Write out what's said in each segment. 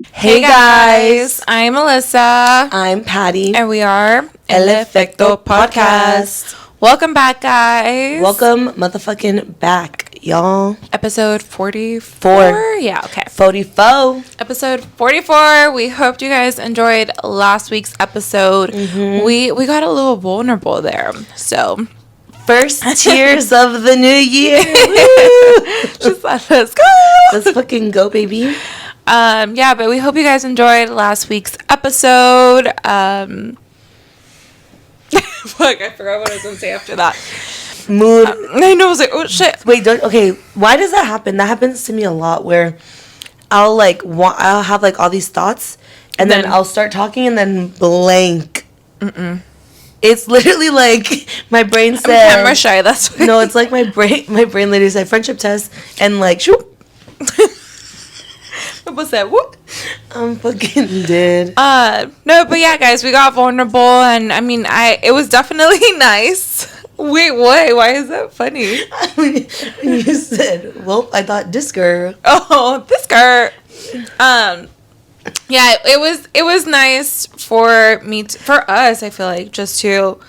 Hey guys, I'm Melissa. I'm Patty. And we are Efecto podcast. Welcome back, guys. Welcome motherfucking back, y'all. Episode 44? Four. Yeah, okay. 44. Episode 44. We hoped you guys enjoyed last week's episode. Mm-hmm. We got a little vulnerable there, so... First cheers of the new year. Just let's go. Let's fucking go, baby. Yeah, but we hope you guys enjoyed last week's episode. Fuck, I forgot what I was gonna say after that. Mood. I know, I was like, oh shit. Wait, okay. Why does that happen? That happens to me a lot where I'll I'll have like all these thoughts and then I'll start talking and then blank. It's literally like my brain said. I'm camera shy. That's why. No, it's like my brain. My brain literally said friendship test and like shoop. What said? Whoop. I'm fucking dead. No, but yeah, guys, we got vulnerable, and I mean, it was definitely nice. Wait, what? Why is that funny? When you said, well, I thought this girl. Oh, this girl. Yeah, it was nice for me for us. I feel like just to,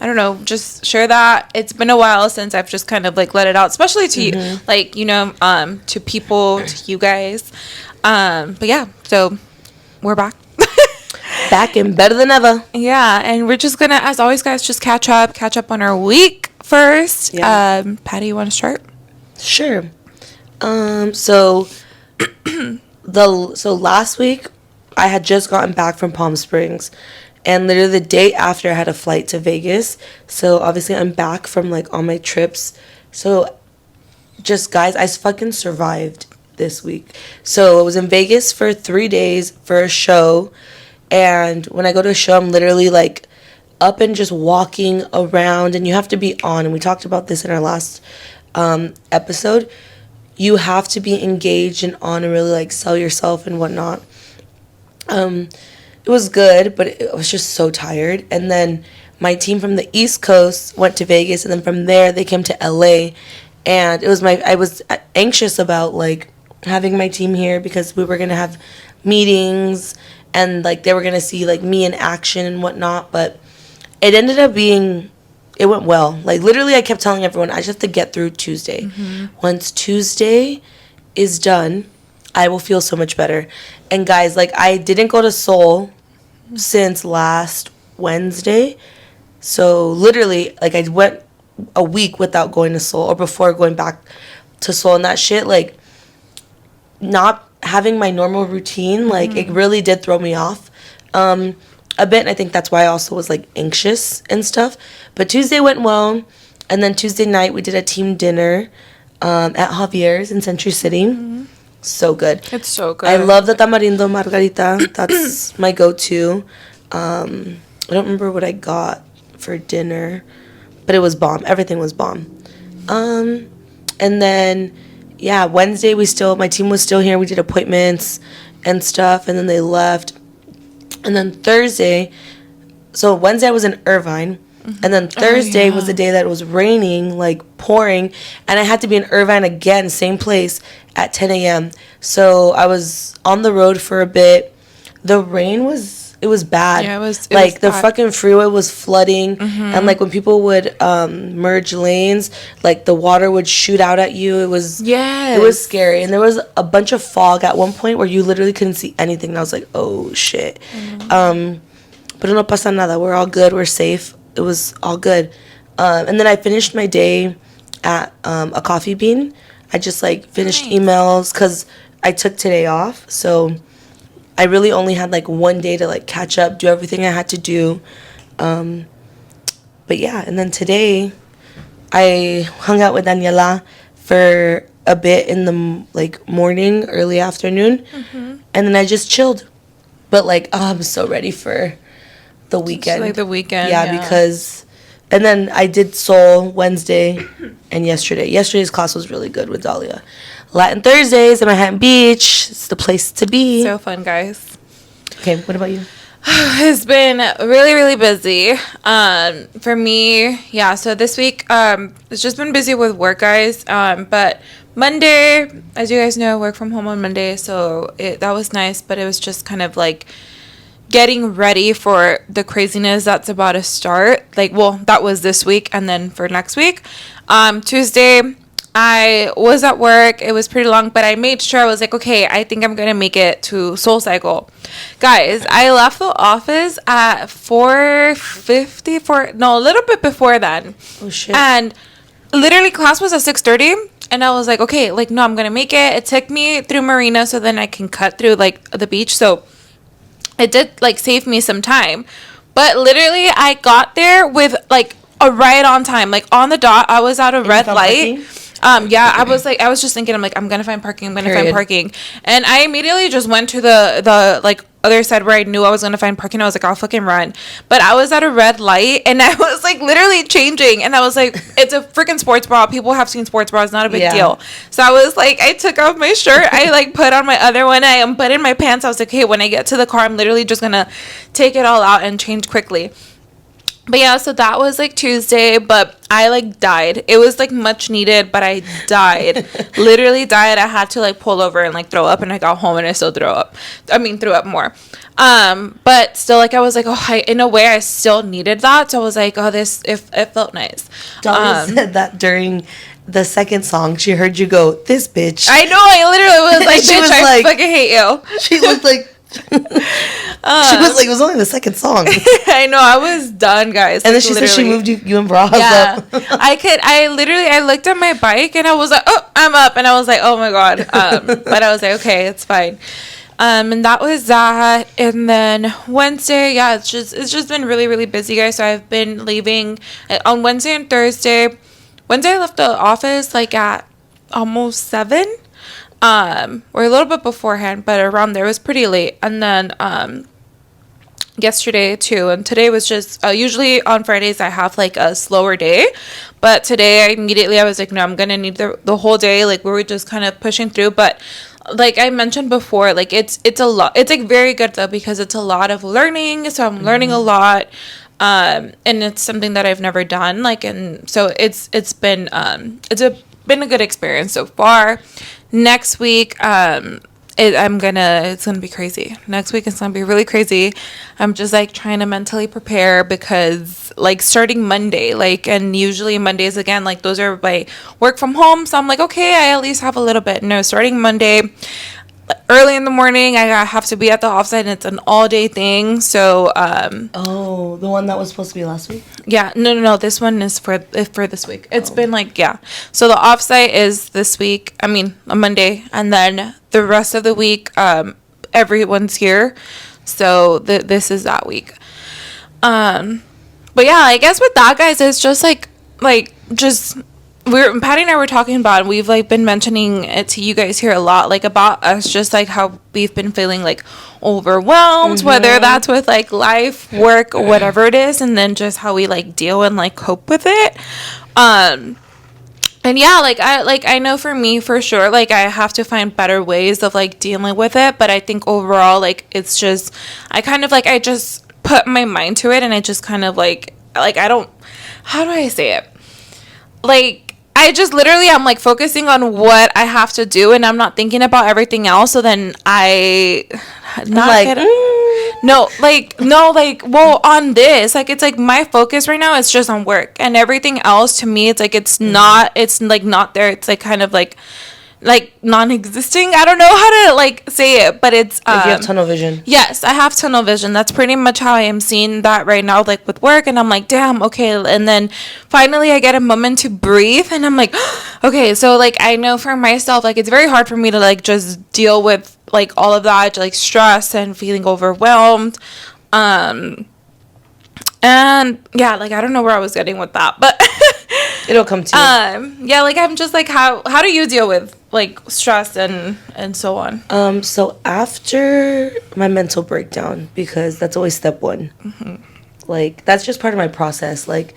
I don't know, just share that. It's been a while since I've just kind of like let it out, especially to you, like, you know, to people, to you guys. But yeah, so we're back. Back and better than ever. Yeah, and we're just gonna, as always, guys, just catch up on our week first. Yeah. Patty, you want to start? Sure. So last week I had just gotten back from Palm Springs, and literally the day after I had a flight to Vegas. So obviously I'm back from like all my trips. So just guys, I fucking survived this week. So I was in Vegas for 3 days for a show, and when I go to a show, I'm literally like up and just walking around, and you have to be on, and we talked about this in our last episode. You have to be engaged and on and really like sell yourself and whatnot. It was good, but I was just so tired. And then my team from the East Coast went to Vegas, and then from there they came to LA, and I was anxious about like having my team here because we were gonna have meetings and like they were gonna see like me in action and whatnot. But it ended up being, it went well. Like literally I kept telling everyone I just have to get through Tuesday. Once Tuesday is done, I will feel so much better. And guys, like I didn't go to Seoul since last Wednesday. So literally like I went a week without going to Seoul, or before going back to Seoul, and that shit, like not having my normal routine, like it really did throw me off a bit, and I think that's why I also was like anxious and stuff. But Tuesday went well, and then Tuesday night we did a team dinner at Javier's in Century City. So good. It's so good. I love the tamarindo margarita. That's my go-to. I don't remember what I got for dinner, but it was bomb. Everything was bomb. And then yeah, Wednesday my team was still here. We did appointments and stuff, and then they left. And then Thursday, so Wednesday I was in Irvine, and then Thursday was the day that it was raining, like pouring, and I had to be in Irvine again, same place, at 10 a.m. So I was on the road for a bit. The rain was bad. Yeah, it was the bad. Fucking freeway was flooding, and like when people would merge lanes, like the water would shoot out at you. It was scary, and there was a bunch of fog at one point where you literally couldn't see anything, and I was like, oh shit. But no pasa nada. We're all good. We're safe. It was all good. And then I finished my day at a Coffee Bean. I just like finished emails because I took today off, so I really only had like one day to like catch up, do everything I had to do. But yeah, and then today I hung out with Daniela for a bit in the like morning, early afternoon, and then I just chilled. But like, I'm so ready for the weekend. Like the weekend, yeah, because, and then I did Seoul Wednesday and yesterday. Yesterday's class was really good with Dahlia. Latin Thursdays at Manhattan Beach. It's the place to be. So fun, guys. Okay, what about you? It's been really, really busy. For me, yeah. So this week, it's just been busy with work, guys. But Monday, as you guys know, I work from home on Monday, so that was nice. But it was just kind of like getting ready for the craziness that's about to start. Like, well, that was this week, and then for next week, Tuesday, I was at work. It was pretty long, but I made sure I was like, okay, I think I'm gonna make it to Soul Cycle. Guys, I left the office at 4:54. No, a little bit before then. Oh shit. And literally class was at 6:30. And I was like, okay, like, no, I'm gonna make it. It took me through Marina so then I can cut through like the beach. So it did like save me some time. But literally I got there with like a right on time, like on the dot. I was at a red light. Parking? Yeah, I was just thinking, I'm like, I'm gonna find parking, find parking. And I immediately just went to the like other side where I knew I was gonna find parking. I was like, I'll fucking run. But I was at a red light and I was like literally changing, and I was like, it's a freaking sports bra. People have seen sports bras, not a big deal. So I was like, I took off my shirt, I like put on my other one, I unbuttoned my pants. I was like, okay, when I get to the car, I'm literally just gonna take it all out and change quickly. But yeah, so that was like Tuesday, but I like died. It was like much needed, but I died. Literally died. I had to like pull over and like throw up, and I got home and I still threw up. Threw up more. But still, like, I was like, oh, in a way I still needed that. So I was like, oh, it felt nice. Dolly said that during the second song, she heard you go, "This bitch." I know, I literally was like, She bitch, was I like- fucking hate you. She looked like she was like, it was only the second song. I know, I was done, guys. And like, then she said she moved you and bras yeah. up. I looked at my bike and I was like, oh, I'm up. And I was like, oh my God. But I was like, okay, it's fine. And that was that. And then Wednesday, yeah, it's just been really, really busy, guys. So I've been leaving on Wednesday and Thursday. Wednesday I left the office like at almost 7. Or a little bit beforehand, but around there. It was pretty late. And then yesterday too, and today was just usually on Fridays I have like a slower day, but today I was like, no, I'm gonna need the whole day. Like, we were just kind of pushing through. But like I mentioned before, like it's a lot. It's like very good though, because it's a lot of learning, so I'm learning a lot. And it's something that I've never done, like, and so it's been been a good experience so far. Next week, it's gonna be crazy. Next week it's gonna be really crazy. I'm just like trying to mentally prepare, because like starting Monday, like, and usually Mondays again, like those are my work from home. So I'm like, okay, I at least have a little bit. No, starting Monday, early in the morning, I have to be at the offsite, and it's an all day thing. So Oh, the one that was supposed to be last week? yeah, no, this one is for this week. It's been like, yeah, so the offsite is this week, I mean on Monday, and then the rest of the week everyone's here, so this is that week. But yeah, I guess with that, guys, it's just like just Patty and I were talking about, and we've like been mentioning it to you guys here a lot, like about us, just like how we've been feeling like overwhelmed, whether that's with like life, work, or whatever it is, and then just how we like deal and like cope with it. And yeah, I know for me, for sure, like I have to find better ways of like dealing with it. But I think overall, like, it's just, I kind of like, I just put my mind to it, and I just kind of like I don't, how do I say it? Like, I just literally, I'm like focusing on what I have to do, and I'm not thinking about everything else. So then well, on this, like, it's like my focus right now is just on work, and everything else to me, it's like, it's not there. It's like kind of like non-existing. I don't know how to like say it, but it's Like you have tunnel vision. Yes, I have tunnel vision. That's pretty much how I am seeing that right now, like with work. And I'm like, damn, okay. And then finally I get a moment to breathe, and I'm like, okay, so like I know for myself, like it's very hard for me to like just deal with like all of that, like stress and feeling overwhelmed. And yeah, like I don't know where I was getting with that, but it'll come to you. Yeah, like I'm just like, how do you deal with like stress and so on? So after my mental breakdown, because that's always step one, like that's just part of my process. Like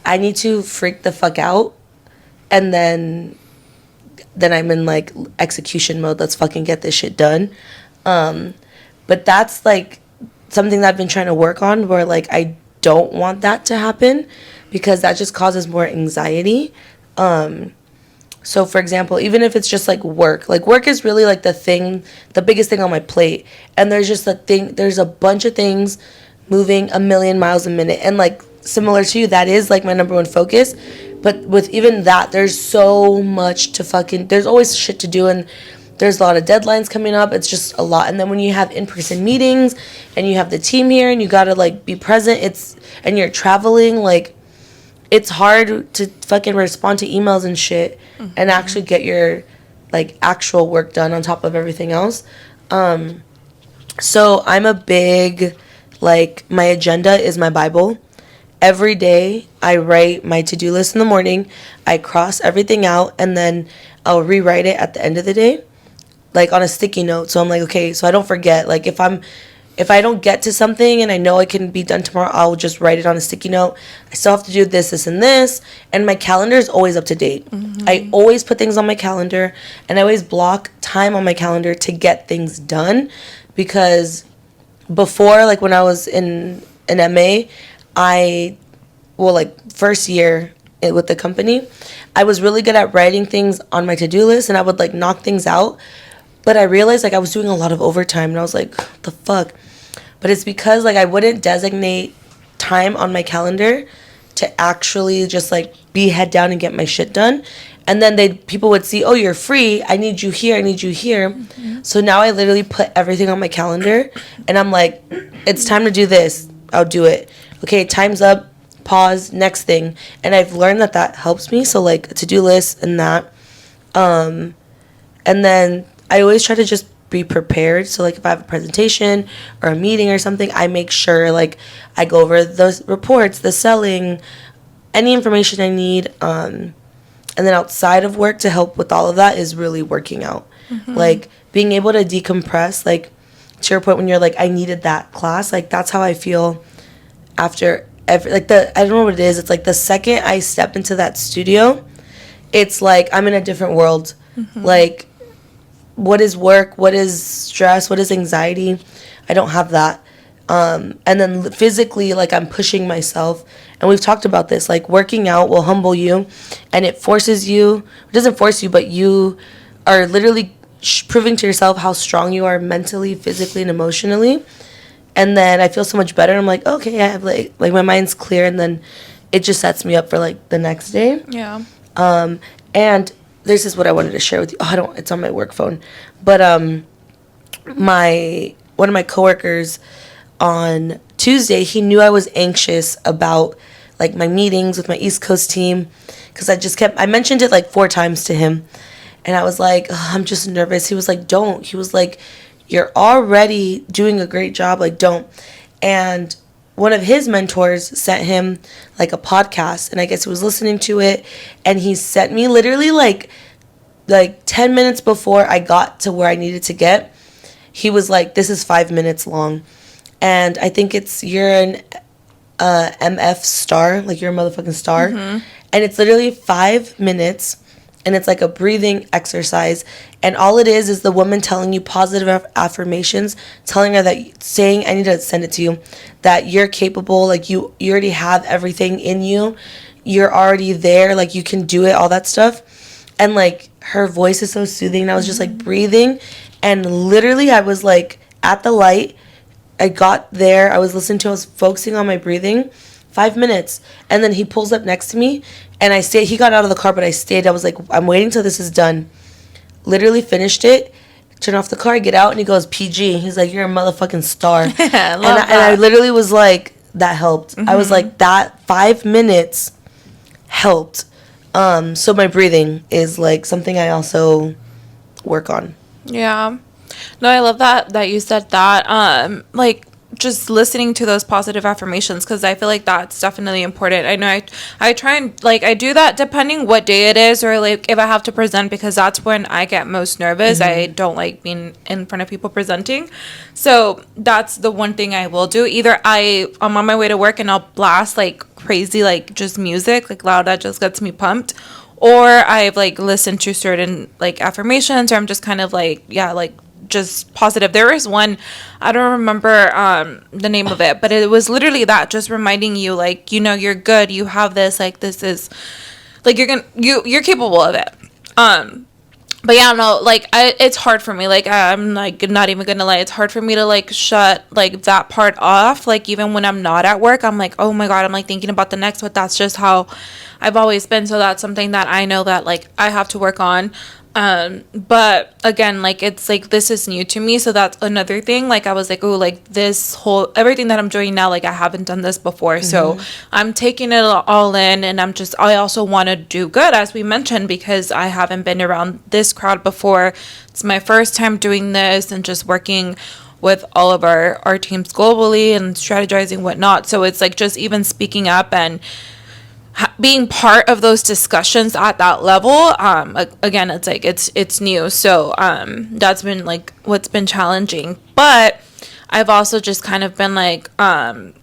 I need to freak the fuck out, and then I'm in like execution mode. Let's fucking get this shit done. But that's like something that I've been trying to work on, where like I don't want that to happen because that just causes more anxiety. So for example, even if it's just like work is really like the biggest thing on my plate. And there's a bunch of things moving a million miles a minute. And like similar to you, that is like my number one focus. But with even that, there's so much there's always shit to do, and there's a lot of deadlines coming up. It's just a lot. And then when you have in-person meetings and you have the team here and you gotta like be present, and you're traveling, like it's hard to fucking respond to emails and shit and actually get your like actual work done on top of everything else. So I'm a big, like, my agenda is my Bible. Every day I write my to-do list in the morning. I cross everything out and then I'll rewrite it at the end of the day, like on a sticky note. So I'm like, okay, so I don't forget. Like if I don't get to something and I know it can be done tomorrow, I'll just write it on a sticky note. I still have to do this, and this. And my calendar is always up to date. I always put things on my calendar, and I always block time on my calendar to get things done. Because before, like when I was in an MA, first year with the company, I was really good at writing things on my to-do list, and I would like knock things out. But I realized like I was doing a lot of overtime, and I was like, what the fuck? But it's because like I wouldn't designate time on my calendar to actually just like be head down and get my shit done. And then people would see, oh, you're free. I need you here. I need you here. So now I literally put everything on my calendar, and I'm like, it's time to do this. I'll do it. Okay, time's up. Pause. Next thing. And I've learned that helps me. So like a to-do list and that. And then I always try to just be prepared. So like if I have a presentation or a meeting or something, I make sure like I go over those reports, the selling, any information I need. And then outside of work to help with all of that is really working out. Like being able to decompress, like to your point when you're like, I needed that class. Like that's how I feel after I don't know what it is. It's like the second I step into that studio, it's like I'm in a different world. Like, what is work? What is stress? What is anxiety? I don't have that. And then physically, like, I'm pushing myself. And we've talked about this. Like, working out will humble you. And it forces you. It doesn't force you, but you are literally proving to yourself how strong you are mentally, physically, and emotionally. And then I feel so much better. I'm like, okay, I have, like my mind's clear. And then it just sets me up for, like, the next day. Yeah. And this is what I wanted to share with you. It's on my work phone. But one of my coworkers on Tuesday, he knew I was anxious about like my meetings with my East Coast team, because I mentioned it like 4 times to him, and I was like, I'm just nervous. He was like, don't. He was like, you're already doing a great job. Like, don't. And one of his mentors sent him like a podcast, and I guess he was listening to it, and he sent me literally like 10 minutes before I got to where I needed to get. He was like, this is 5 minutes long, and I think you're an MF star, like you're a motherfucking star, and it's literally 5 minutes, and it's like a breathing exercise, and all it is the woman telling you positive affirmations, telling her saying, I need to send it to you, that you're capable, like you already have everything in you, you're already there, like you can do it, all that stuff. And like her voice is so soothing, and I was just like breathing, and literally I was like at the light, I got there, I was focusing on my breathing, 5 minutes, and then he pulls up next to me, and I stayed. He got out of the car, but I stayed. I was like, I'm waiting till this is done. Literally finished it, turn off the car, get out, and he goes, PG. He's like, you're a motherfucking star. And I literally was like, that helped. I was like, that 5 minutes helped. So my breathing is like something I also work on. Yeah. No, I love that you said that. Like just listening to those positive affirmations, because I feel like that's definitely important. I know I try and like I do that depending what day it is, or like if I have to present, because that's when I get most nervous. I don't like being in front of people presenting, so that's the one thing I will do. Either I'm on my way to work and I'll blast like crazy, like just music like loud that just gets me pumped, or I've like listened to certain like affirmations, or I'm just kind of like just positive. There was one, I don't remember the name of it, but it was literally that, just reminding you, like, you know, you're good, you have this, like, this is, like, you're capable of it. But yeah, no, like, it's hard for me. Like, I'm, like, not even gonna lie. It's hard for me to, like, shut, like, that part off. Like, even when I'm not at work, I'm like, oh my God, I'm, like, thinking about the next. But that's just how I've always been. So that's something that I know that, like, I have to work on. But again, like, it's like, this is new to me, so that's another thing. Like, I was like, oh, like, this whole everything that I'm doing now, like, I haven't done this before, so I'm taking it all in, and I also want to do good, as we mentioned, because I haven't been around this crowd before. It's my first time doing this and just working with all of our teams globally and strategizing whatnot. So it's like, just even speaking up and being part of those discussions at that level, again, it's like, it's new, so that's been, like, what's been challenging. But I've also just kind of been like when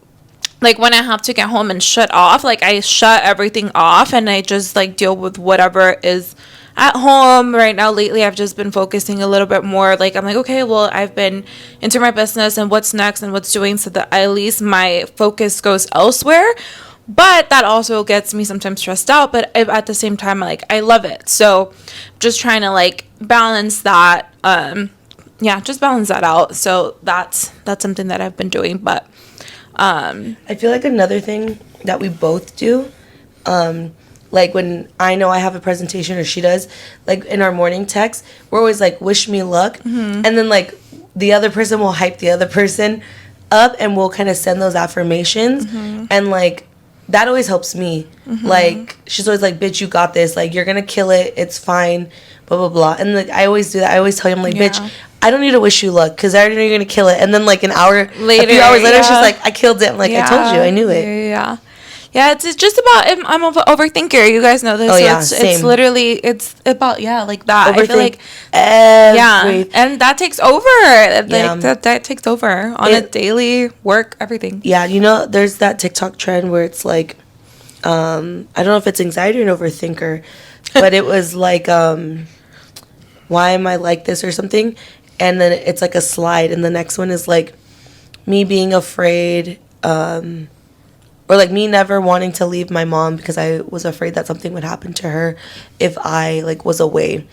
I have to get home and shut off, like, I shut everything off and I just, like, deal with whatever is at home. Right now, lately, I've just been focusing a little bit more, like, I'm like, okay, well, I've been into my business and what's next and what's doing, so that at least my focus goes elsewhere. But that also gets me sometimes stressed out. But at the same time, like, I love it. So just trying to, like, balance that. Just balance that out. So that's something that I've been doing. But I feel like another thing that we both do, like, when I know I have a presentation or she does, like, in our morning text, we're always like, wish me luck. And then, like, the other person will hype the other person up, and we'll kind of send those affirmations. And, like, that always helps me. Like, she's always like, bitch, you got this. Like, you're going to kill it. It's fine. Blah, blah, blah. And, like, I always do that. I always tell him, like, bitch, I don't need to wish you luck because I already know you're going to kill it. And then, like, a few hours later, she's like, I killed it. I'm like, I told you. I knew it. Yeah, it's just about, I'm an overthinker. You guys know this. Oh, so yeah, it's literally, it's about, like that. Overthink, I feel like, everything. And that takes over. Like, that takes over on a daily work, everything. Yeah, you know, there's that TikTok trend where it's like, I don't know if it's anxiety or an overthinker, but it was like, why am I like this or something? And then it's like a slide, and the next one is like me being afraid, or like me never wanting to leave my mom because I was afraid that something would happen to her if I, like, was away.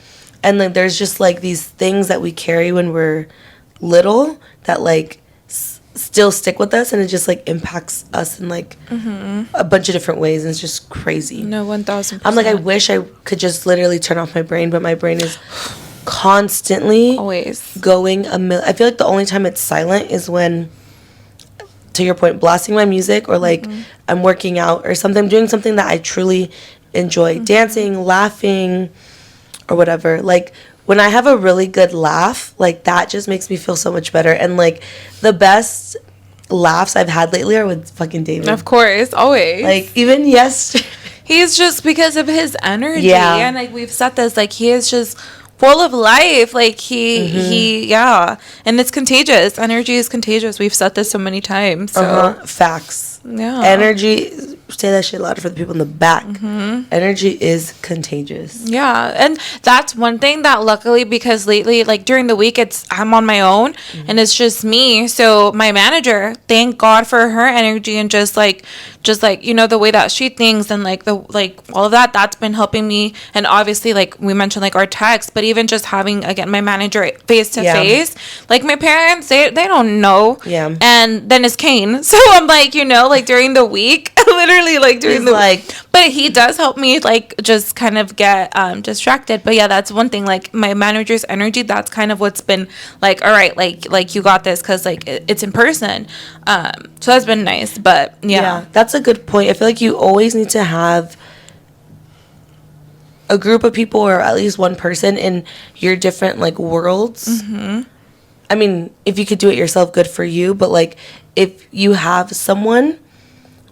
And then there's just, like, these things that we carry when we're little that, like, still stick with us, and it just, like, impacts us in, like, a bunch of different ways, and it's just crazy. No, 1,000%. I'm like, I wish I could just literally turn off my brain, but my brain is constantly always going I feel like the only time it's silent is when, to your point, blasting my music, or like I'm working out or something, I'm doing something that I truly enjoy, dancing, laughing, or whatever. Like, when I have a really good laugh, like, that just makes me feel so much better. And, like, the best laughs I've had lately are with fucking David. Of course, always. Like, even yesterday. He's just, because of his energy. Yeah. And, like, we've said this, like, he is just full of life. Like, he and it's contagious. Energy is contagious. We've said this so many times. So Facts. Yeah. Energy, say that shit louder for the people in the back. Energy is contagious. Yeah. And that's one thing that, luckily, because lately, like, during the week, I'm on my own, and it's just me. So my manager, thank God for her energy, and just like you know, the way that she thinks, and like all of that's been helping me. And obviously, like we mentioned, like, our text, but even just having, again, my manager face to face. Like, my parents, they don't know. Yeah. And then it's Kane. So I'm like, you know, like, during the week, literally, like, during the like, but he does help me, like, just kind of get distracted. But yeah, that's one thing, like, my manager's energy, that's kind of what's been like, all right, like you got this, because, like, it's in person. So that's been nice. But yeah, that's a good point. I feel like you always need to have a group of people, or at least one person in your different, like, worlds. I mean, if you could do it yourself, good for you. But, like, if you have someone,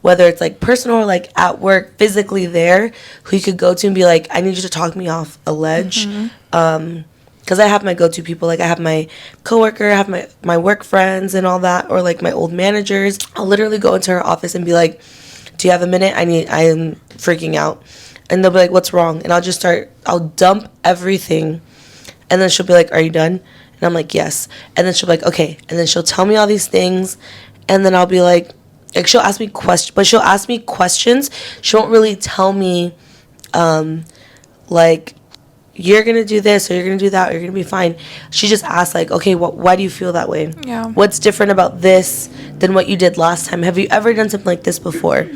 whether it's, like, personal or, like, at work, physically there, who you could go to and be like, I need you to talk me off a ledge. Because I have my go-to people. Like, I have my coworker, I have my work friends and all that, or, like, my old managers. I'll literally go into her office and be like, do you have a minute? I am freaking out. And they'll be like, what's wrong? And I'll dump everything. And then she'll be like, are you done? And And I'm like, yes. And then she'll be like, okay. And then she'll tell me all these things. And then I'll be like she'll ask me questions, but she'll ask me questions. She won't really tell me, like, you're going to do this or you're going to do that or you're going to be fine. She just asks, like, okay, why do you feel that way? Yeah. What's different about this than what you did last time? Have you ever done something like this before?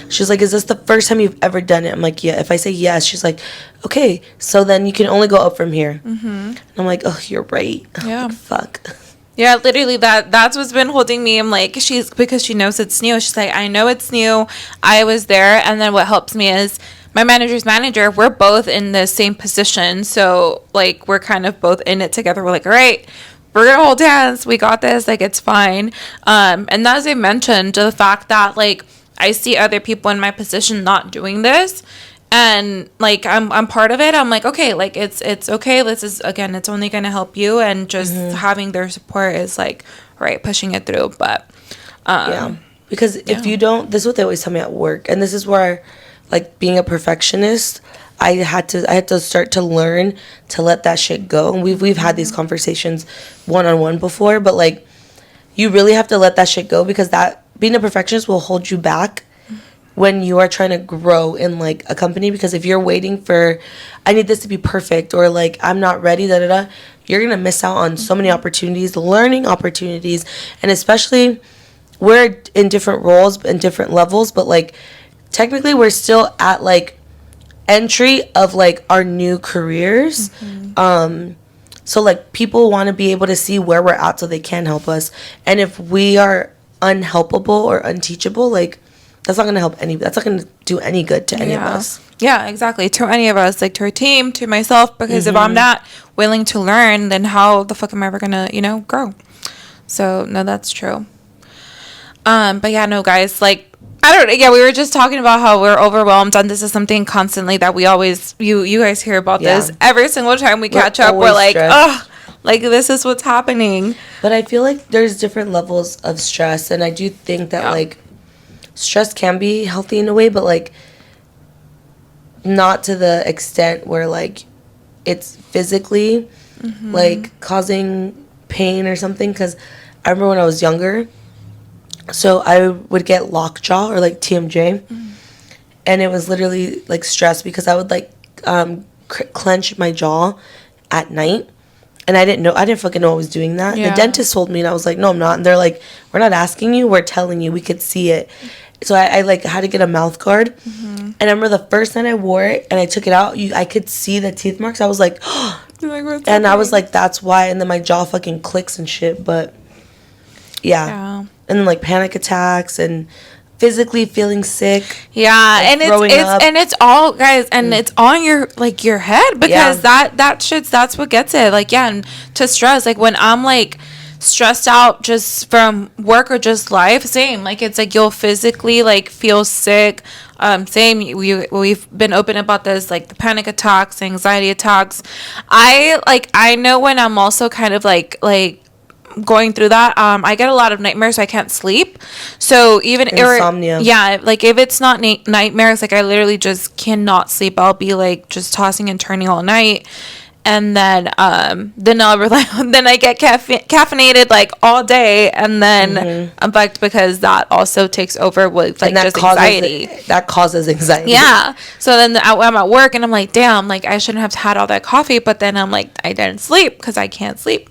She's like, is this the first time you've ever done it? I'm like, yeah. If I say yes, she's like, okay, so then you can only go up from here. Mm-hmm. And I'm like, oh, you're right. Yeah. Like, fuck. Yeah, literally that's what's been holding me. I'm like, because she knows it's new. She's like, I know it's new. I was there. And then what helps me is my manager's manager. We're both in the same position. So, like, we're kind of both in it together. We're like, all right, we're going to hold hands. We got this. Like, it's fine. And as I mentioned, the fact that, like, I see other people in my position not doing this. And like I'm part of it. I'm like, okay, like it's okay. This is, again, it's only gonna help you, and just having their support is like, right, pushing it through. But yeah, because if you don't, this is what they always tell me at work, and this is where, like, being a perfectionist, I had to start to learn to let that shit go. And we've had these conversations one-on-one before, but like, you really have to let that shit go, because that being a perfectionist will hold you back when you are trying to grow in, like, a company. Because if you're waiting for, I need this to be perfect, or like, I'm not ready, you're gonna miss out on so many opportunities, learning opportunities. And especially, we're in different roles and different levels, but like, technically we're still at like entry of like our new careers. So like, people want to be able to see where we're at so they can help us. And if we are unhelpable or unteachable, like, that's not going to help anybody. That's not going to do any good to any of us. Yeah, exactly. To any of us, like to our team, to myself, because if I'm not willing to learn, then how the fuck am I ever going to, grow? So, no, that's true. But yeah, no, guys, like, I don't know. Yeah, we were just talking about how we're overwhelmed, and this is something constantly that we always, you guys hear about this every single time we catch up. We're like, ugh, like, this is what's happening. But I feel like there's different levels of stress, and I do think that, like, stress can be healthy in a way, but like, not to the extent where like it's physically like causing pain or something. Because I remember when I was younger, so I would get lockjaw or like TMJ, and it was literally like stress, because I would like clench my jaw at night. And I didn't fucking know I was doing that. The dentist told me, and I was like, no, I'm not. And they're like, we're not asking you, we're telling you, we could see it. So I like had to get a mouth guard. And I remember the first night I wore it and I took it out, I could see the teeth marks. I was like, and I was like, that's why. And then my jaw fucking clicks and shit. But yeah. And then like panic attacks and physically feeling sick. Yeah, like, and it's all, guys, and it's on your head, because that's what gets it. Like, yeah, and to stress, like when I'm like stressed out just from work or just life, same, like it's like you'll physically like feel sick. Same, we've been open about this, like the panic attacks, anxiety attacks. I know when I'm also kind of like going through that, I get a lot of nightmares, so I can't sleep. So even insomnia, like if it's not nightmares, like I literally just cannot sleep. I'll be like just tossing and turning all night. And then I'll rely on, then I get caffeinated like all day, and then I'm fucked, because that also takes over with like just anxiety. That causes anxiety. Yeah. So then I'm at work and I'm like, damn, like I shouldn't have had all that coffee, but then I'm like, I didn't sleep because I can't sleep.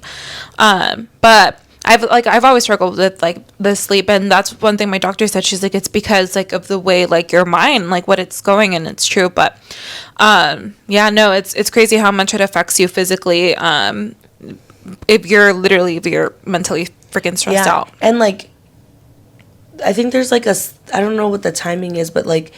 But I've always struggled with like the sleep, and that's one thing my doctor said. She's like, it's because like of the way like your mind, like what it's going, and it's true. But it's crazy how much it affects you physically, if you're mentally freaking stressed out. And like, I think there's like I don't know what the timing is, but like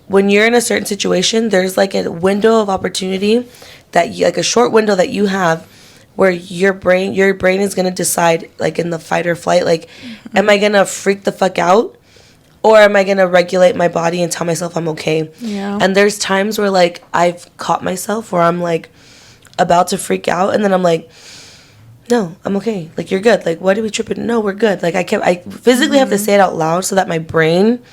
when you're in a certain situation, there's like a window of opportunity like a short window that you have, where your brain is going to decide, like in the fight or flight, like, am I going to freak the fuck out, or am I going to regulate my body and tell myself I'm okay? Yeah. And there's times where like I've caught myself where I'm like about to freak out, and then I'm like, no, I'm okay. Like, you're good. Like, why are we tripping? No, we're good. Like, I physically have to say it out loud so that my brain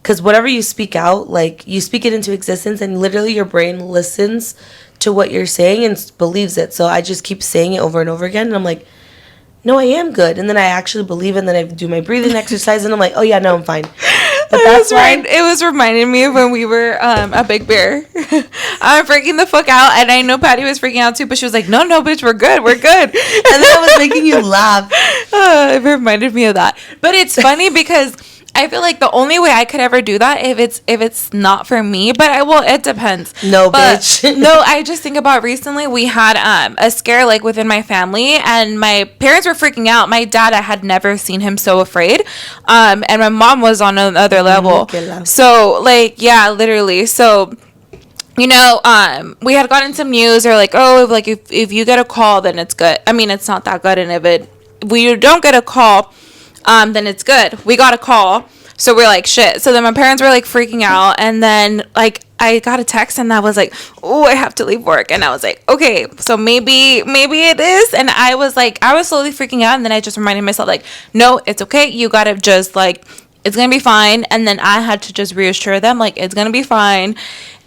because whatever you speak out, like, you speak it into existence, and literally your brain listens to what you're saying and believes it. So I just keep saying it over and over again, and I'm like, no, I am good. And then I actually believe it, and then I do my breathing exercise, and I'm like, oh yeah, no, I'm fine. But that's why it was reminding me of when we were at Big Bear. I'm freaking the fuck out, and I know Patty was freaking out too, but she was like, no, bitch, we're good. And then I was making you laugh. It reminded me of that. But it's funny because I feel like the only way I could ever do that if it's not for me, but it depends. No, bitch. No, I just think about recently we had a scare like within my family, and my parents were freaking out. My dad, I had never seen him so afraid, and my mom was on another level. So like, yeah, literally. So, you know, we had gotten some news, or like, oh, like if you get a call, then it's good. I mean, it's not that good, and if we don't get a call, then it's good. We got a call, so we're like, shit. So then my parents were like freaking out, and then like I got a text, and that was like, oh, I have to leave work, and I was like, okay, so maybe it is. And I was slowly freaking out, and then I just reminded myself like, no, it's okay. You gotta just like, it's gonna be fine. And then I had to just reassure them like, it's gonna be fine.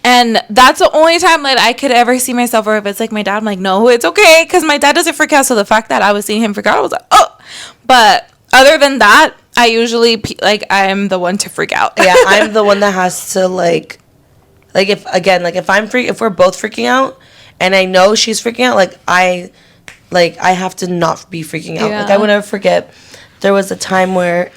And that's the only time that I could ever see myself, or if it's like my dad, I'm like, no, it's okay, because my dad doesn't freak out. So the fact that I was seeing him freak out, I was like, oh. But other than that, I usually like, I'm the one to freak out. Yeah, I'm the one that has to like if we're both freaking out, and I know she's freaking out, I have to not be freaking out. Yeah. Like, I would never forget. There was a time where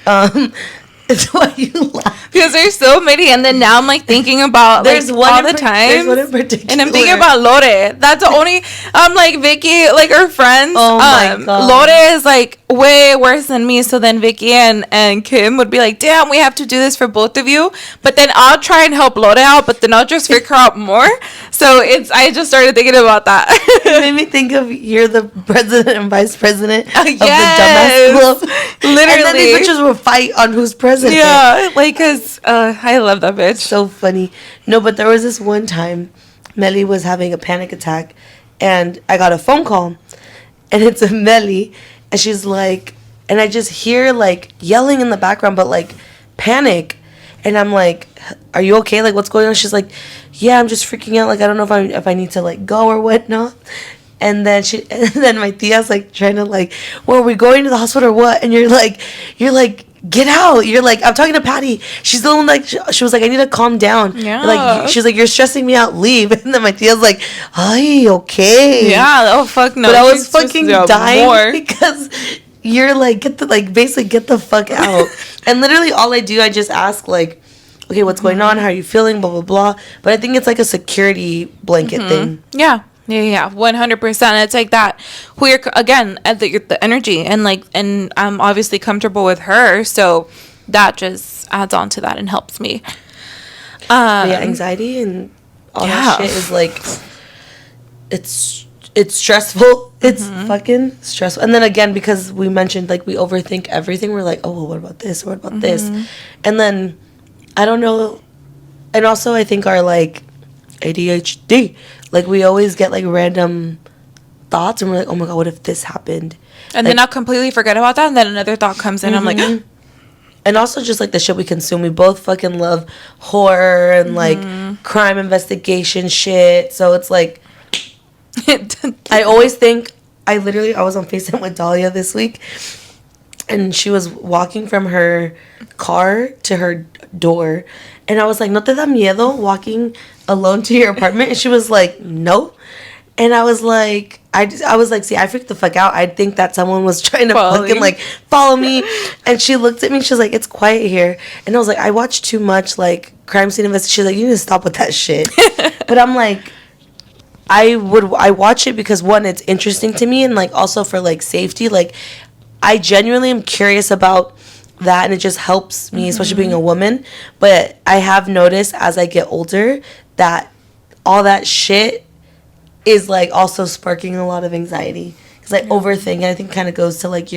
it's why you laugh, because there's so many, and then now I'm like thinking about like all the time. There's one in particular, and I'm thinking about Lore. That's the only. I'm like, Vicky, like her friends. Oh my god, Lore is like way worse than me. So then Vicky and Kim would be like, damn, we have to do this for both of you. But then I'll try and help Lore out, but then I'll just freak her out more. So I just started thinking about that. It made me think of, you're the president and vice president of the dumbass club. Literally. And then these bitches will fight on who's president. Yeah, like, because I love that bitch. So funny. No, but there was this one time Mely was having a panic attack, and I got a phone call, and it's a Mely, and she's like, and I just hear like yelling in the background, but like panic. And I'm like, are you okay? Like, what's going on? She's like, yeah, I'm just freaking out. Like, I don't know if I need to like go or whatnot. And then my tia's like trying to like, well, are we going to the hospital or what? And you're like, get out. You're like, I'm talking to Patty. She's the one, like, she was like, I need to calm down. Yeah. Like, she's like, you're stressing me out. Leave. And then my tia's like, ay, okay. Yeah. Oh, fuck no. But I was fucking dying because you're like, basically get the fuck out. And literally all I do, I just ask like, okay, what's going on? How are you feeling? Blah, blah, blah. But I think it's like a security blanket thing. Yeah. Yeah, 100%. It's like that. Who you're, again, at the energy, and like, and I'm obviously comfortable with her, so that just adds on to that and helps me. Yeah, anxiety and all that shit is like, it's stressful. It's fucking stressful. And then again, because we mentioned like we overthink everything, we're like, oh, well, what about this? What about this? And then I don't know. And also, I think our like ADHD. Like, we always get, like, random thoughts, and we're like, oh, my God, what if this happened? And like, then I'll completely forget about that, and then another thought comes in. I'm like... And also just, like, the shit we consume. We both fucking love horror and, like, crime investigation shit. So it's, like... I always think... I was on FaceTime with Dahlia this week, and she was walking from her car to her door, and I was like, ¿No te da miedo walking alone to your apartment? And she was like, no. And I was like, I was like, see, I freaked the fuck out. I think that someone was trying to fucking like follow me. And she looked at me, she was like, it's quiet here. And I was like, I watch too much like crime scene investigation. She's like, you need to stop with that shit. But I'm like, I watch it because one, it's interesting to me, and like also for like safety. Like, I genuinely am curious about that, and it just helps me, especially being a woman. But I have noticed as I get older that all that shit is like also sparking a lot of anxiety, because I overthink, and I think kind of goes to like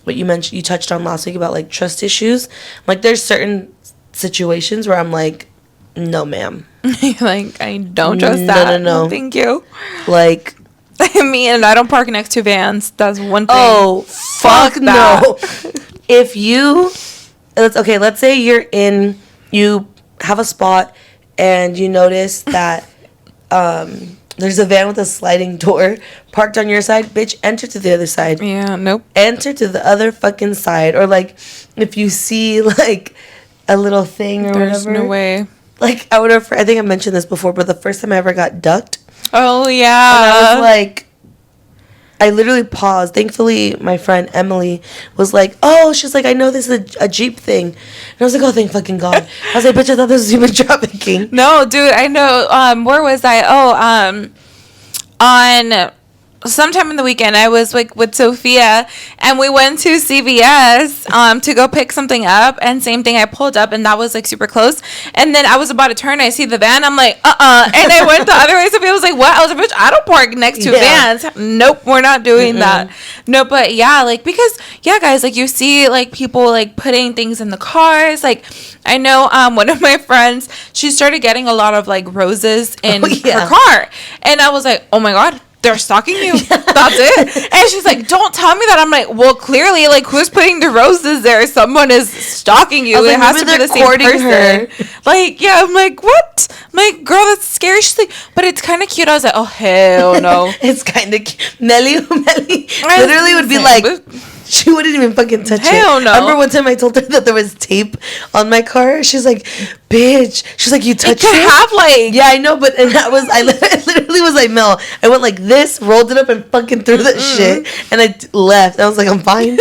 what you mentioned, you touched on last week about like trust issues. Like, there's certain situations where I'm like, no, ma'am. Like, I don't trust that. No, thank you. Like, I mean, and I don't park next to vans. That's one thing. Oh, fuck no. If you, let's say you're you have a spot and you notice that there's a van with a sliding door parked on your side, bitch, enter to the other side. Yeah, nope. Enter to the other fucking side. Or, like, if you see, like, a little thing or There's whatever. no way. Like, I think I mentioned this before, but the first time I ever got ducked. Oh, yeah. And I was like, I literally paused. Thankfully, my friend Emily was like, oh, she's like, I know this is a Jeep thing. And I was like, oh, thank fucking God. I was like, bitch, I thought this was human trafficking. No, dude, I know. Where was I? Oh, on sometime in the weekend, I was like with Sophia, and we went to CVS to go pick something up. And same thing, I pulled up, and that was like super close. And then I was about to turn, I see the van, I'm like, and I went the other way. Sophia was like, what? I was like, bitch, I don't park next to vans. Nope, we're not doing that. No, but yeah, like, because yeah, guys, like, you see like people like putting things in the cars. Like, I know one of my friends, she started getting a lot of like roses in her car, and I was like, oh my God, they're stalking you. That's it. And she's like, don't tell me that. I'm like, well, clearly, like, who's putting the roses there? Someone is stalking you. It has to be the same person. Like, yeah, I'm like, what? I'm like, girl, that's scary. She's like, but it's kind of cute. I was like, oh, hell no. It's kind of cute. Mely literally would be like, she wouldn't even fucking touch it. Hell no. I remember one time I told her that there was tape on my car. She's like, bitch. She's like, you touched it? It have like. Yeah, I know, but and that was, I literally was like, Mel, I went like this, rolled it up and fucking threw that shit, and I left. I was like, I'm fine.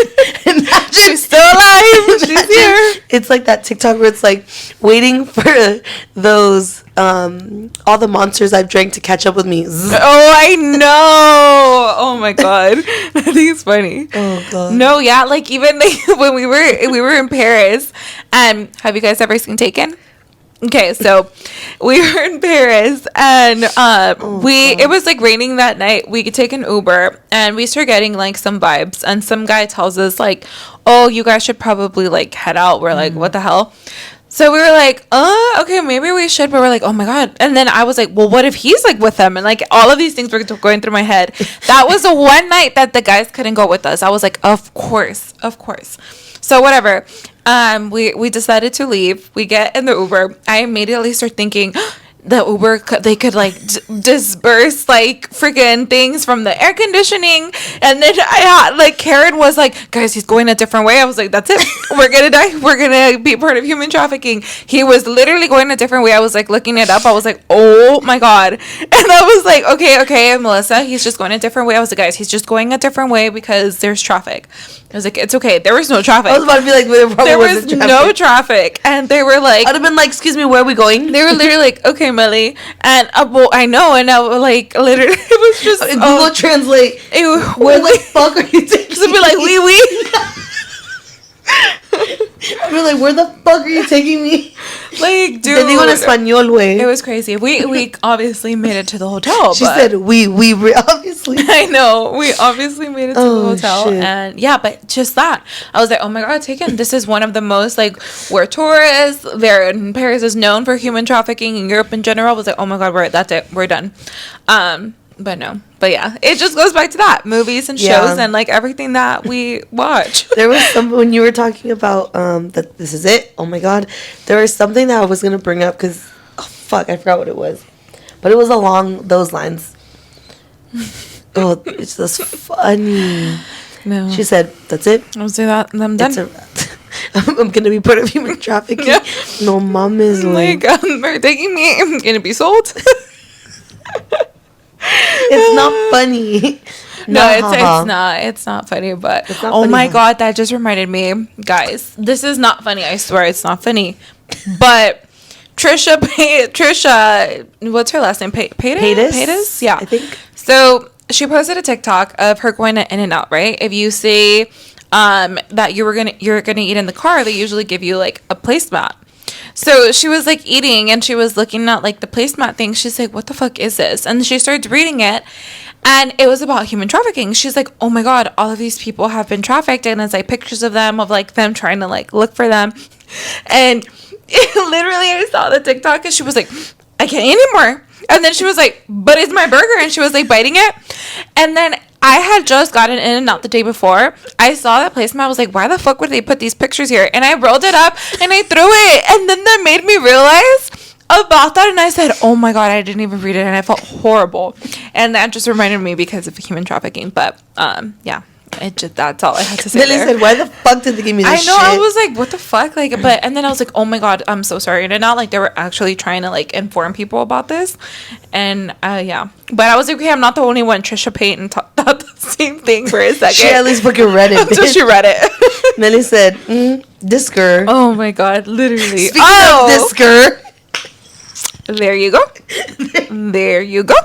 She's still alive. She's here. It's like that TikTok where it's like waiting for those all the monsters I've drank to catch up with me. Oh, I know. Oh my God. I think it's funny. Oh God. No, yeah, like even like, when we were in Paris, have you guys ever seen Taken? Okay, so we were in Paris, and it was like raining that night. We could take an Uber, and we start getting like some vibes, and some guy tells us like, oh, you guys should probably like head out. We're like, what the hell? So we were like, okay, maybe we should. But we're like, oh my God. And then I was like, well, what if he's like with them? And like all of these things were going through my head. That was the one night that the guys couldn't go with us. I was like, of course. So whatever. We decided to leave. We get in the Uber. I immediately start thinking, the Uber, they could like disperse like freaking things from the air conditioning. And then Karen was like, guys, he's going a different way. I was like, that's it. We're gonna die. We're gonna be part of human trafficking. He was literally going a different way. I was like looking it up. I was like, oh my God. And I was like, okay, Melissa, he's just going a different way. I was like, guys, he's just going a different way because there's traffic. I was like, it's okay. There was no traffic. I was about to be like, there was no traffic. And they were like, I'd have been like, excuse me, where are we going? They were literally like, okay, Melly. And well, I know. And I was like, literally, it was just Google Translate. Where the fuck are you taking me? Be like, oui. We're like, where the fuck are you taking me? Like, dude. Te digo en español, way. It was crazy. We obviously made it to the hotel. She said, we obviously. I know. We obviously made it to the hotel. Shit. And yeah, but just that. I was like, oh my God, Taken. This is one of the most, like, where tourists, Paris is known for human trafficking, in Europe in general. I was like, oh my God, that's it. We're done. But no. But yeah, it just goes back to that. Movies and shows and like everything that we watch. There was something when you were talking about that this is it. Oh my God. There was something that I was going to bring up because, I forgot what it was. But it was along those lines. Oh, it's just funny. No. She said, that's it. I'll say that. I'm done. I'm going to be part of human trafficking. Yeah. No mames. Like, they're taking me. I'm going to be sold. It's not funny. No, it's not funny, but oh my God, that just reminded me, guys, this is not funny. I swear it's not funny. But Trisha, what's her last name? Paytas? Yeah. I think. So she posted a TikTok of her going to In-N-Out, right? If you say that you're gonna eat in the car, they usually give you like a placemat. So she was like eating and she was looking at like the placemat thing. She's like, what the fuck is this? And she starts reading it and it was about human trafficking. She's like, oh my God, all of these people have been trafficked. And it's like pictures of them, of like them trying to like look for them. And literally I saw the TikTok and she was like, I can't eat anymore. And then she was like, but it's my burger. And she was like biting it. And then I had just gotten in and out the day before. I saw that placement. I was like, why the fuck would they put these pictures here? And I rolled it up and I threw it. And then that made me realize about that. And I said, oh my God, I didn't even read it. And I felt horrible. And that just reminded me because of human trafficking. But yeah. That's all I had to say. Mely said, why the fuck did they give me this shit? I know, I was like, what the fuck? Like, and then I was like, oh my God, I'm so sorry. And not like they were actually trying to like inform people about this. And yeah. But I was like, okay, I'm not the only one. Trisha Payton thought the same thing for a second. She at least fucking read it. Until she read it. Mely said, this girl. Oh my God, literally. Speaking of this girl. There you go. There you go.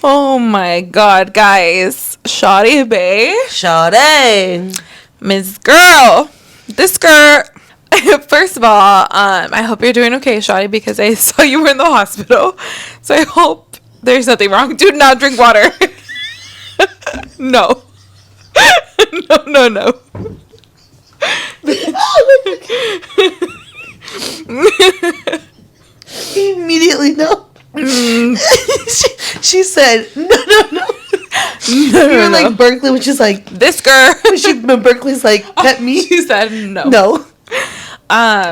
Oh my God, guys. Shawty Bay. Shawty. Miss Girl. This girl. First of all, I hope you're doing okay, Shawty, because I saw you were in the hospital. So I hope there's nothing wrong. Do not drink water. No. No. Immediately no. She said no. You're like Berkeley, which is like this girl. Berkeley's like pet me. She said no. No.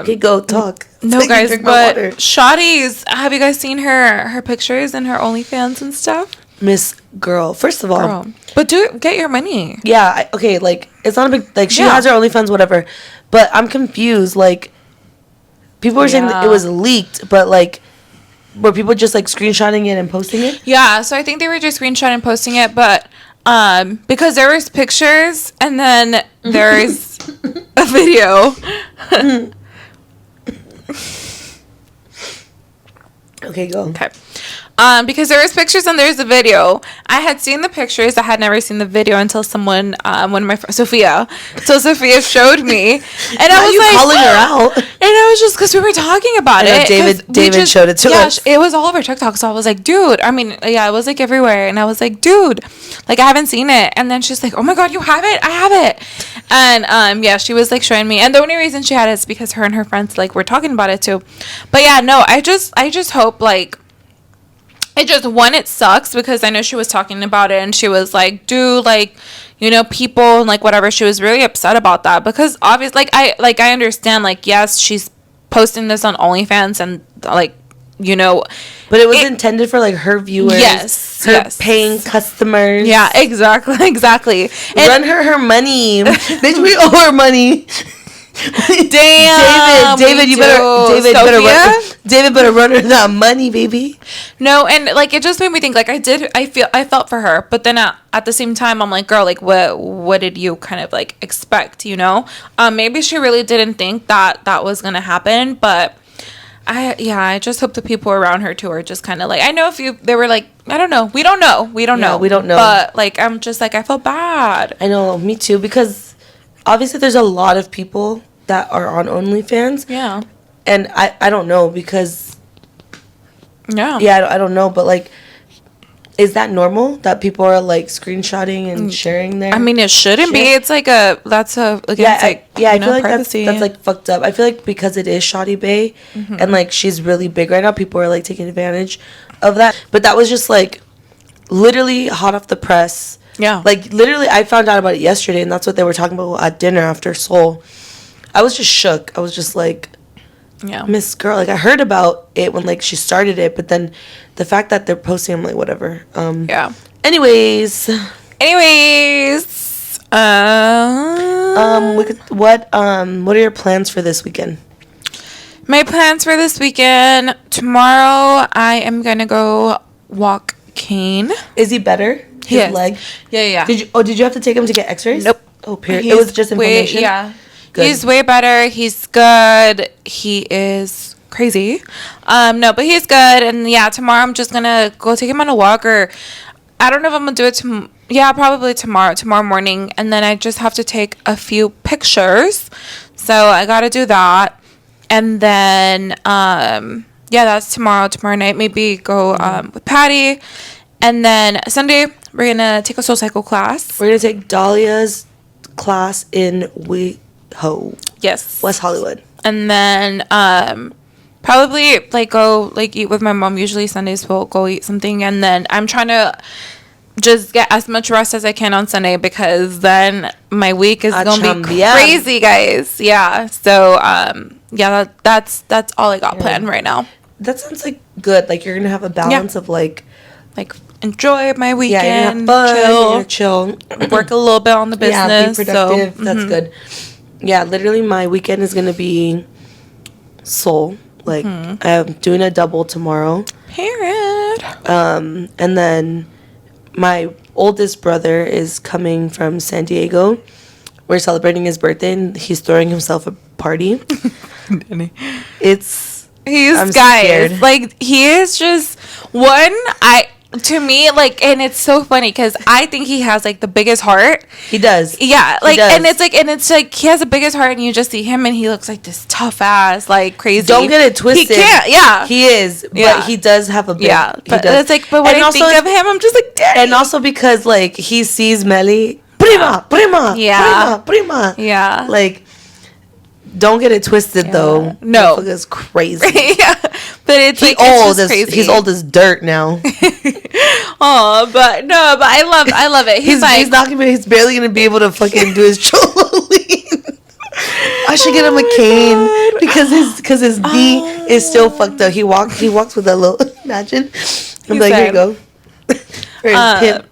Okay, go talk. No, so guys, but Shawty's. Have you guys seen her pictures and her OnlyFans and stuff? Miss Girl. First of all, but get your money. Yeah. Okay. Like it's not a big like she has her OnlyFans, whatever. But I'm confused. Like people were saying that it was leaked, but like. Were people just like screenshotting it and posting it? Yeah, so I think they were just screenshotting and posting it, but because there was pictures and then there's a video. Okay, go. Okay. Because there was pictures and there's a video. I had seen the pictures. I had never seen the video until someone, one of my friends, Sophia. So Sophia showed me, and I was like, calling her out. And I was just because we were talking about it. David showed it to us. It was all over TikTok. So I was like, dude. I mean, yeah, it was like everywhere, and I was like, dude, like I haven't seen it. And then she's like, oh my God, you have it? I have it. And yeah, she was like showing me, and the only reason she had it is because her and her friends like were talking about it too. But yeah, no, I just hope like. It sucks because I know she was talking about it and she was like, dude, like, you know, people and like whatever. She was really upset about that because obviously, I understand, like, yes, she's posting this on OnlyFans and like, you know. But it was intended for like her viewers. Yes. Paying customers. Yeah, exactly. Run her money. Bitch, we owe her money. Damn, David, David better run her that money, baby. No, and like it just made me think. Like I felt for her, but then at the same time, I'm like, girl, like what did you kind of like expect? You know, maybe she really didn't think that was gonna happen, but I just hope the people around her too are just kind of like, I know they were like, I don't know, we don't know, but like I'm just like I felt bad. I know, me too, because. Obviously, there's a lot of people that are on OnlyFans. Yeah. And I don't know because... Yeah. Yeah, I don't know. But, like, is that normal that people are, like, screenshotting and sharing their... I mean, it shouldn't be. It's like I feel like privacy. That's, like, fucked up. I feel like because it is Shawty Bay and, like, she's really big right now, people are, like, taking advantage of that. But that was just, like, literally hot off the press... Yeah. Like, literally, I found out about it yesterday, and that's what they were talking about at dinner after Seoul. I was just shook. I was just like, yeah, Miss Girl. Like, I heard about it when, like, she started it, but then the fact that they're posting, I'm like, whatever. Yeah. Anyways. What are your plans for this weekend? My plans for this weekend, tomorrow, I am going to go walk Kane. Is he better? His leg? Yeah. Did you have to take him to get x-rays? Nope. Oh, period. It was just inflammation? Yeah. Good. He's way better. He's good. He is crazy. No, but he's good. And yeah, tomorrow I'm just going to go take him on a walk, or I don't know if I'm going to do it probably tomorrow morning. And then I just have to take a few pictures. So I got to do that. And then, that's tomorrow night. Maybe go with Patty. And then Sunday, we're going to take a SoulCycle class. We're going to take Dahlia's class in WeHo. Yes. West Hollywood. And then probably like go like eat with my mom. Usually Sundays we'll go eat something. And then I'm trying to just get as much rest as I can on Sunday, because then my week is gonna be crazy, guys. Yeah. So yeah, that's all I got planned right now. That sounds like good. Like you're gonna have a balance of like enjoy my weekend. Yeah, you're gonna have fun, chill, work a little bit on the business. Yeah, be productive. So, that's good. Yeah, literally my weekend is gonna be soul. Like I'm doing a double tomorrow. Period. And then my oldest brother is coming from San Diego. We're celebrating his birthday, and he's throwing himself a party. I'm guys scared. Like he is just to me, like, and it's so funny because I think he has like the biggest heart. He does. Yeah, like, and it's like he has the biggest heart, and you just see him, and he looks like this tough ass, like crazy. Don't get it twisted. He can't. Yeah, he is, but he does have a big. Yeah, but it's like, but when I think of him, I'm just like, Daddy. And also because like he sees Mely, prima, yeah, like. Don't get it twisted though. No, it's crazy. Yeah, but it's crazy. He's old as dirt now. Oh, but I love it. He's not gonna. He's barely gonna be able to fucking do his cholo lean. I should get him a cane because his knee is still fucked up. He walks with a little. Imagine. I'm like, here you go.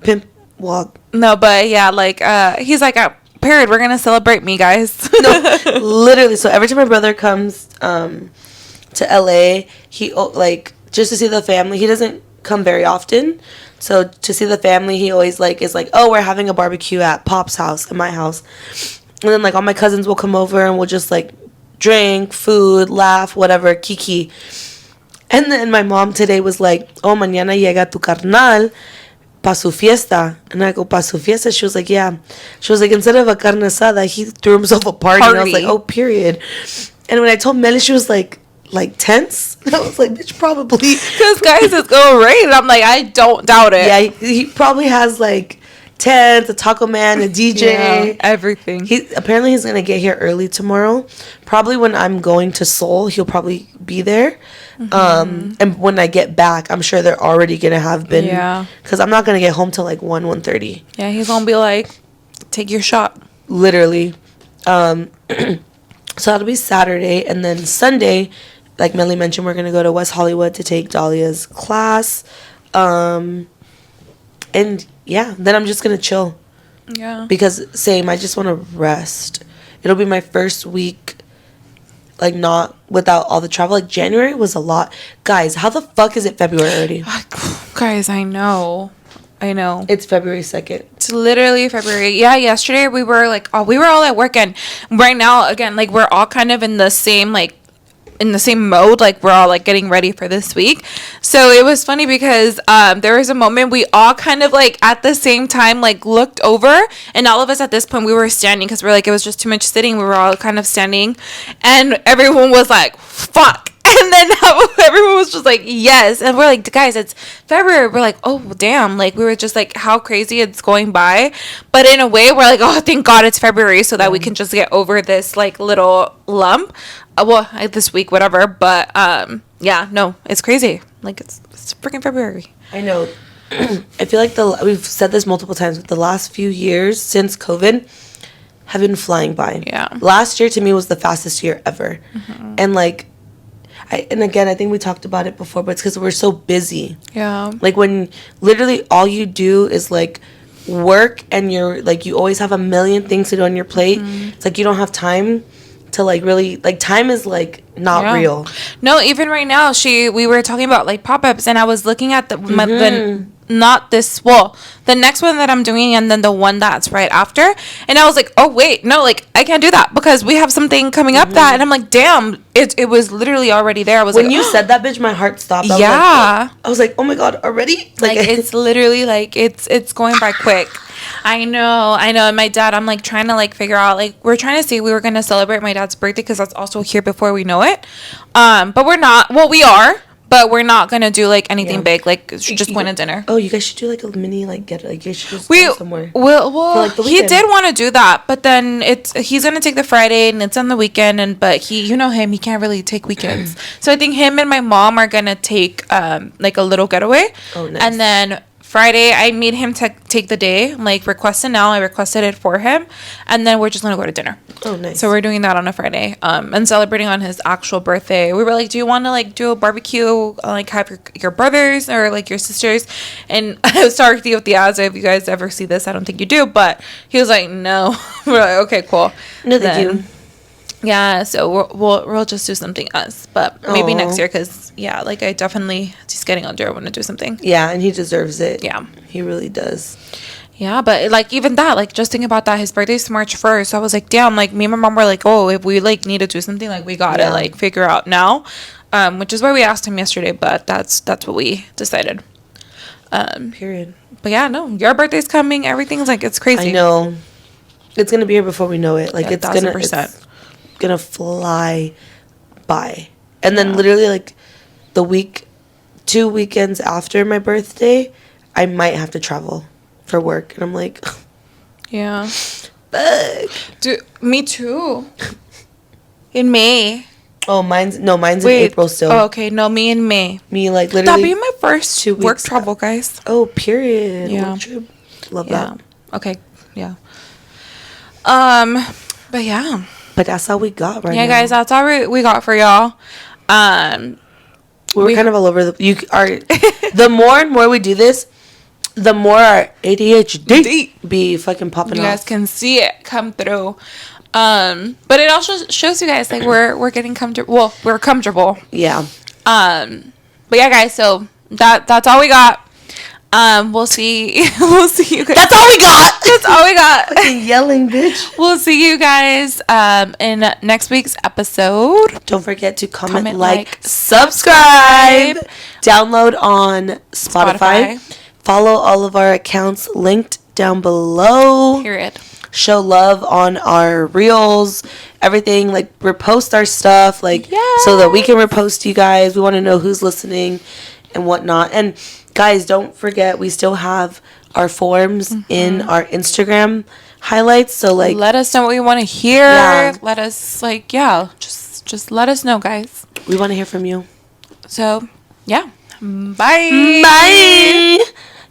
Pimp walk. No, but yeah, like he's like period. We're gonna celebrate me, guys. No, literally. So every time my brother comes to LA, he like just to see the family. He doesn't come very often, so to see the family, he always like is like, oh, we're having a barbecue at Pop's house, at my house, and then like all my cousins will come over and we'll just like drink, food, laugh, whatever, kiki. And then my mom today was like, oh, mañana llega tu carnal pa su fiesta. And I go, pa su fiesta? She was like, yeah. She was like, instead of a carne asada, he threw himself a party. And I was like, oh, period. And when I told Mely, she was like tense. I was like, bitch, probably. Because guys, it's going rain. I'm like, I don't doubt it. Yeah, he probably has like tents, a taco man, a DJ. Everything. Apparently he's going to get here early tomorrow. Probably when I'm going to Seoul, he'll probably be there. And when I get back, I'm sure they're already gonna have been. Yeah. Because I'm not gonna get home till like 1:30. Yeah, he's gonna be like, take your shot. Literally. So that'll be Saturday, and then Sunday, like Mely mentioned, we're gonna go to West Hollywood to take Dahlia's class. And yeah, then I'm just gonna chill. Yeah. Because I just want to rest. It'll be my first week. Like, not without all the travel. Like, January was a lot. Guys, how the fuck is it February already? Guys, I know. It's February 2nd. It's literally February. Yeah, yesterday we were like, we were all at work. And right now, again, like, we're all kind of in the same mode. Like, we're all, like, getting ready for this week. So it was funny because there was a moment we all kind of, like, at the same time, like, looked over. And all of us at this point, we were standing because we're like, it was just too much sitting. We were all kind of standing. And everyone was like, fuck. And then everyone was just like, yes. And we're like, guys, it's February. We're like, oh, damn. Like, we were just like, how crazy it's going by. But in a way, we're like, oh, thank God it's February so that we can just get over this, like, little lump. This week, whatever. But, yeah, no, it's crazy. Like, it's freaking February. I know. I feel like we've said this multiple times, but the last few years since COVID have been flying by. Yeah. Last year, to me, was the fastest year ever. And, like, again, I think we talked about it before, but it's because we're so busy. Yeah. Like, when literally all you do is, like, work, and you're, like, you always have a million things to do on your plate. It's like you don't have time to, like, really, like, time is, like, not real. No, even right now, we were talking about, like, pop-ups, and I was looking at the next one that I'm doing, and then the one that's right after, and I was like, oh wait, no, like, I can't do that because we have something coming up that, and I'm like, damn, it was literally already there. I was when you said that, bitch, my heart stopped. I was like, oh my God, already? Like it's literally like it's going by quick. I know. And my dad, I'm like trying to like figure out, like, we're trying to see, we were gonna celebrate my dad's birthday because that's also here before we know it, but we're not. Well, we are. But we're not gonna do like anything big, like just going to dinner. Oh, you guys should do like a mini, like you should just go somewhere. Well, like, he did want to do that, but then he's gonna take the Friday and it's on the weekend, but you know him, he can't really take weekends. So I think him and my mom are gonna take like a little getaway. Oh, nice. And then Friday, I made him take the day. I'm like, request it now. I requested it for him. And then we're just going to go to dinner. Oh, nice. So we're doing that on a Friday. And celebrating on his actual birthday. We were like, do you want to, like, do a barbecue? Like, have your brothers or, like, your sisters? And I was talking with the odds. If you guys ever see this, I don't think you do. But he was like, no. We're like, okay, cool. No, thank you. Yeah, so we'll just do something us, but maybe next year, because yeah, like he's getting older. I want to do something. Yeah, and he deserves it. Yeah, he really does. Yeah, but like even that, like just thinking about that, his birthday's March 1st. I was like, damn, like me and my mom were like, oh, if we like need to do something, like we gotta like figure out now, which is why we asked him yesterday, but that's what we decided. Period. But yeah, no, your birthday's coming. Everything's like it's crazy. I know. It's gonna be here before we know it. Like Yeah, it's 1,000%. Gonna fly by, and then literally like the 2 weekends after my birthday, I might have to travel for work, and I'm like, yeah, fuck. dude, me too. In May. Oh, mine's in April still. Oh, okay, no, me in May. Me like literally. That'll be my first 2 weeks work travel, guys. Oh, period. Yeah. Work trip. Love that. Okay. Yeah. But yeah. But that's all we got right now. Yeah, guys, that's all we got for y'all. We're kind of all over the more and more we do this, the more our ADHD be fucking popping off. You guys can see it come through. But it also shows you guys like we're getting comfortable. Well, we're comfortable. Yeah. But yeah, guys, so that's all we got. We'll see you guys. That's all we got. That's all we got. Fucking yelling, bitch. We'll see you guys in next week's episode. Don't forget to comment, like, subscribe, download on Spotify. Follow all of our accounts linked down below. Period. Show love on our reels, everything, like repost our stuff, like so that we can repost you guys. We want to know who's listening and whatnot. And guys, don't forget, we still have our forms in our Instagram highlights. So like, let us know what you want to hear. Yeah. Let us just let us know, guys. We want to hear from you. So yeah, bye. Bye.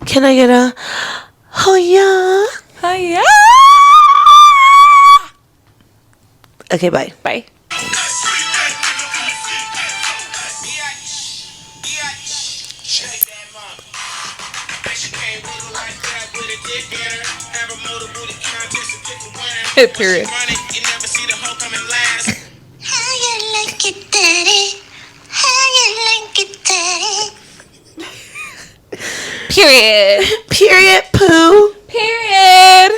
Can I get a oh yeah? Oh yeah. Okay, bye. Bye. Period. How you like it, daddy? How you like it, daddy? Period. Period. Poo. Period.